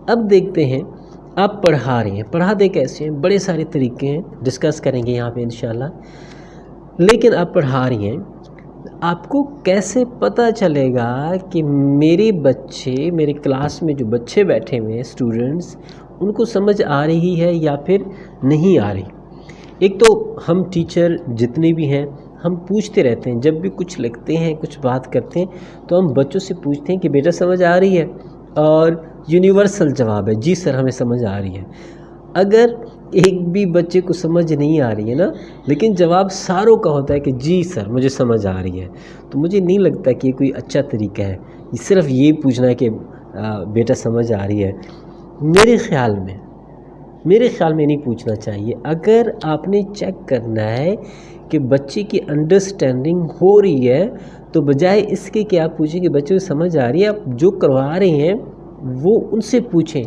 اب دیکھتے ہیں آپ پڑھا رہے ہیں، پڑھاتے کیسے ہیں، بڑے سارے طریقے ہیں، ڈسکس کریں گے یہاں پہ انشاءاللہ۔ لیکن آپ پڑھا رہی ہیں، آپ کو کیسے پتہ چلے گا کہ میرے بچے، میرے کلاس میں جو بچے بیٹھے ہوئے ہیں اسٹوڈنٹس، ان کو سمجھ آ رہی ہے یا پھر نہیں آ رہی؟ ایک تو ہم ٹیچر جتنے بھی ہیں ہم پوچھتے رہتے ہیں، جب بھی کچھ لکھتے ہیں، کچھ بات کرتے ہیں تو ہم بچوں سے پوچھتے ہیں کہ بیٹا سمجھ آ رہی ہے، اور یونیورسل جواب ہے جی سر ہمیں سمجھ آ رہی ہے۔ اگر ایک بھی بچے کو سمجھ نہیں آ رہی ہے نا، لیکن جواب ساروں کا ہوتا ہے کہ جی سر مجھے سمجھ آ رہی ہے، تو مجھے نہیں لگتا کہ یہ کوئی اچھا طریقہ ہے صرف یہ پوچھنا ہے کہ بیٹا سمجھ آ رہی ہے۔ میرے خیال میں نہیں پوچھنا چاہیے۔ اگر آپ نے چیک کرنا ہے کہ بچے کی انڈرسٹینڈنگ ہو رہی ہے تو بجائے اس کے کہ آپ پوچھیں کہ بچے کو سمجھ آ رہی ہے، آپ جو کروا رہے ہیں وہ ان سے پوچھیں۔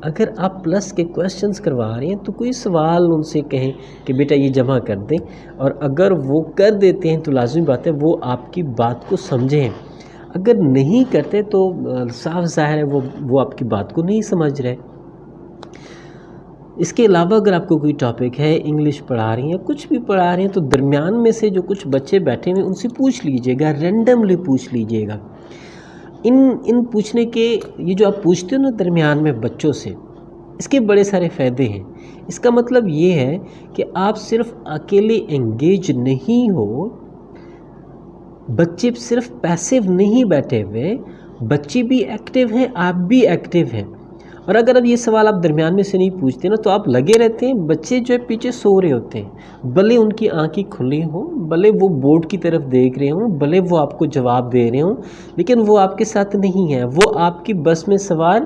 اگر آپ پلس کے کویسچنز کروا رہے ہیں تو کوئی سوال ان سے کہیں کہ بیٹا یہ جمع کر دیں، اور اگر وہ کر دیتے ہیں تو لازمی بات ہے وہ آپ کی بات کو سمجھیں۔ اگر نہیں کرتے تو صاف ظاہر ہے وہ آپ کی بات کو نہیں سمجھ رہے۔ اس کے علاوہ اگر آپ کو کوئی ٹاپک ہے، انگلش پڑھا رہی ہیں، کچھ بھی پڑھا رہی ہیں، تو درمیان میں سے جو کچھ بچے بیٹھے ہوئے ان سے پوچھ لیجئے گا، رینڈملی پوچھ لیجئے گا۔ ان پوچھنے کے، یہ جو آپ پوچھتے ہو نا درمیان میں بچوں سے، اس کے بڑے سارے فائدے ہیں۔ اس کا مطلب یہ ہے کہ آپ صرف اکیلے انگیج نہیں ہو، بچے صرف پیسیو نہیں بیٹھے ہوئے، بچے بھی ایکٹیو ہیں، آپ بھی ایکٹیو ہیں۔ اور اگر اب یہ سوال آپ درمیان میں سے نہیں پوچھتے نا تو آپ لگے رہتے ہیں، بچے جو ہے پیچھے سو رہے ہوتے ہیں، بھلے ان کی آنکھیں کھلی ہوں، بھلے وہ بورڈ کی طرف دیکھ رہے ہوں، بھلے وہ آپ کو جواب دے رہے ہوں، لیکن وہ آپ کے ساتھ نہیں ہیں، وہ آپ کی بس میں سوار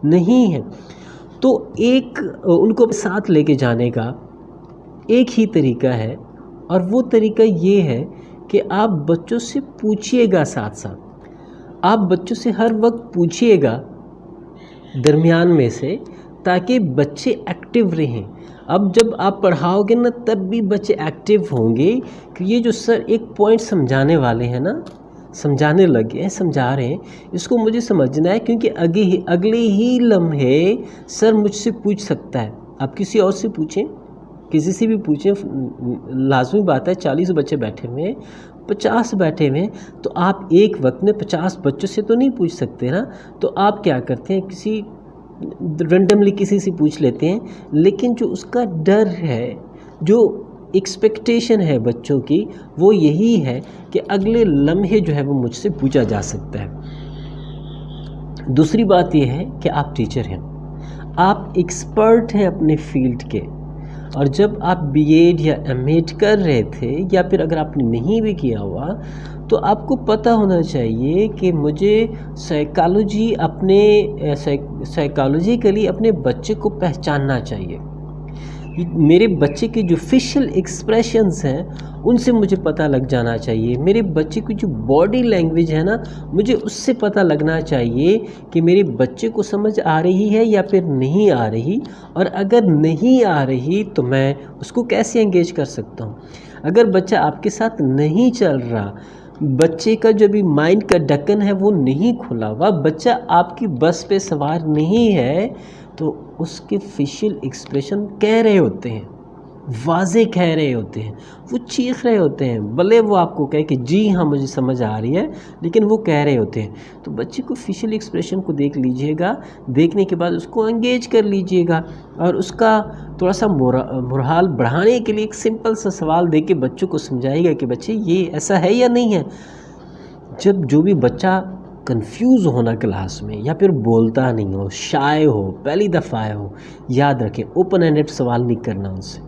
نہیں ہیں۔ تو ان کو ساتھ لے کے جانے کا ایک ہی طریقہ ہے، اور وہ طریقہ یہ ہے کہ آپ بچوں سے پوچھئے گا، ساتھ ساتھ آپ بچوں سے ہر وقت پوچھئے گا درمیان میں سے، تاکہ بچے ایکٹیو رہیں۔ اب جب آپ پڑھاؤ گے نا تب بھی بچے ایکٹیو ہوں گے کہ یہ جو سر ایک پوائنٹ سمجھانے والے ہیں نا، سمجھانے لگے ہیں، سمجھا رہے ہیں، اس کو مجھے سمجھنا ہے، کیونکہ اگلے ہی لمحے سر مجھ سے پوچھ سکتا ہے۔ آپ کسی اور سے پوچھیں، کسی سے بھی پوچھیں، لازمی بات ہے 40 بچے بیٹھے ہوئے ہیں، 50 بیٹھے ہوئے ہیں، تو آپ ایک وقت میں 50 بچوں سے تو نہیں پوچھ سکتے نا، تو آپ کیا کرتے ہیں، رینڈملی کسی سے پوچھ لیتے ہیں، لیکن جو اس کا ڈر ہے، جو ایکسپیکٹیشن ہے بچوں کی، وہ یہی ہے کہ اگلے لمحے جو ہے وہ مجھ سے پوچھا جا سکتا ہے۔ دوسری بات یہ ہے کہ آپ ٹیچر ہیں، آپ ایکسپرٹ ہیں اپنے فیلڈ کے، اور جب آپ بی ایڈ یا ایم ایڈ کر رہے تھے، یا پھر اگر آپ نے نہیں بھی کیا ہوا تو آپ کو پتہ ہونا چاہیے کہ مجھے سائیکالوجیکلی اپنے بچے کو پہچاننا چاہیے۔ میرے بچے کے جو فیشل ایکسپریشنز ہیں ان سے مجھے پتہ لگ جانا چاہیے، میرے بچے کی جو باڈی لینگویج ہے نا، مجھے اس سے پتہ لگنا چاہیے کہ میرے بچے کو سمجھ آ رہی ہے یا پھر نہیں آ رہی، اور اگر نہیں آ رہی تو میں اس کو کیسے انگیج کر سکتا ہوں۔ اگر بچہ آپ کے ساتھ نہیں چل رہا، بچے کا جو بھی مائنڈ کا ڈھکن ہے وہ نہیں کھلا ہوا، بچہ آپ کی بس پہ سوار نہیں ہے، تو اس کے فیشل ایکسپریشن کہہ رہے ہوتے ہیں، واضح کہہ رہے ہوتے ہیں، وہ چیخ رہے ہوتے ہیں، بھلے وہ آپ کو کہے کہ جی ہاں مجھے سمجھ آ رہی ہے، لیکن وہ کہہ رہے ہوتے ہیں۔ تو بچے کو فیشل ایکسپریشن کو دیکھ لیجئے گا، دیکھنے کے بعد اس کو انگیج کر لیجئے گا، اور اس کا تھوڑا سا مرحال بڑھانے کے لیے ایک سمپل سا سوال دے کے بچوں کو سمجھائے گا کہ بچے یہ ایسا ہے یا نہیں ہے۔ جب جو بھی بچہ کنفیوز ہونا کلاس میں، یا پھر بولتا نہیں ہو، شائع ہو، پہلی دفعہ آئے ہو، یاد رکھیں اوپن اینڈڈ سوال نہیں کرنا ان سے،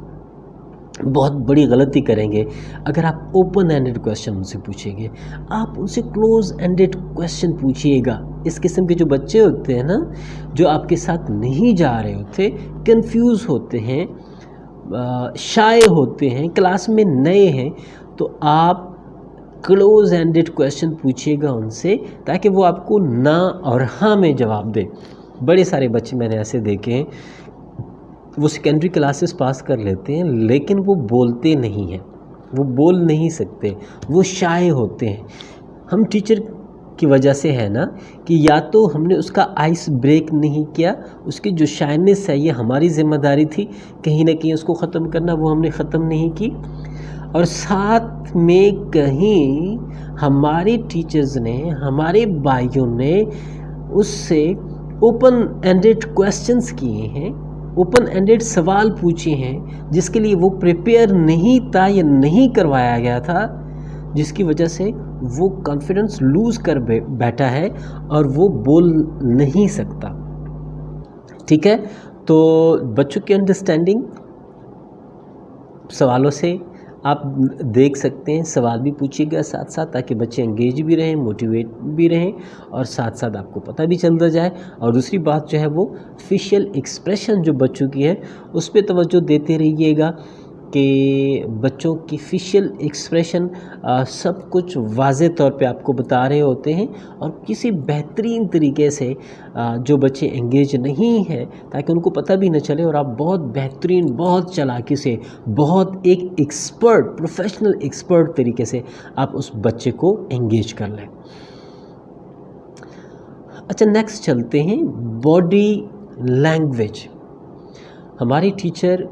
بہت بڑی غلطی کریں گے اگر آپ اوپن اینڈڈ کویسچن ان سے پوچھیں گے۔ آپ ان سے کلوز اینڈڈ کویسچن پوچھئے گا۔ اس قسم کے جو بچے ہوتے ہیں نا، جو آپ کے ساتھ نہیں جا رہے ہوتے، کنفیوز ہوتے ہیں، شائع ہوتے ہیں، کلاس میں نئے ہیں، تو آپ کلوز اینڈڈ کویسچن پوچھئے گا ان سے، تاکہ وہ آپ کو نہ اور ہاں میں جواب دے۔ بڑے سارے بچے میں نے ایسے دیکھے ہیں، وہ سیکنڈری کلاسز پاس کر لیتے ہیں لیکن وہ بولتے نہیں ہیں، وہ بول نہیں سکتے، وہ شائع ہوتے ہیں۔ ہم ٹیچر کی وجہ سے ہے نا کہ یا تو ہم نے اس کا آئس بریک نہیں کیا، اس کی جو شائنس ہے یہ ہماری ذمہ داری تھی کہیں نہ کہیں اس کو ختم کرنا، وہ ہم نے ختم نہیں کی، اور ساتھ میں کہیں ہمارے ٹیچرز نے، ہمارے بھائیوں نے اس سے اوپن اینڈڈ کویسچنز کیے ہیں، اوپن اینڈڈ سوال پوچھے ہیں جس کے لیے وہ پریپیئر نہیں تھا یا نہیں کروایا گیا تھا، جس کی وجہ سے وہ کانفیڈنس لوز کر بیٹھا ہے اور وہ بول نہیں سکتا. ٹھیک ہے، تو بچوں کی انڈرسٹینڈنگ سوالوں سے آپ دیکھ سکتے ہیں، سوال بھی پوچھیے گا ساتھ ساتھ تاکہ بچے انگیج بھی رہیں، موٹیویٹ بھی رہیں، اور ساتھ ساتھ آپ کو پتہ بھی چلتا جائے. اور دوسری بات جو ہے وہ فیشل ایکسپریشن جو بچوں کی ہے اس پہ توجہ دیتے رہیے گا کہ بچوں کی فیشل ایکسپریشن سب کچھ واضح طور پہ آپ کو بتا رہے ہوتے ہیں، اور کسی بہترین طریقے سے جو بچے انگیج نہیں ہیں تاکہ ان کو پتہ بھی نہ چلے، اور آپ بہت بہترین، بہت چالاکی سے، بہت ایک ایکسپرٹ، پروفیشنل ایکسپرٹ طریقے سے آپ اس بچے کو انگیج کر لیں. اچھا، نیکسٹ چلتے ہیں باڈی لینگویج. ہماری ٹیچر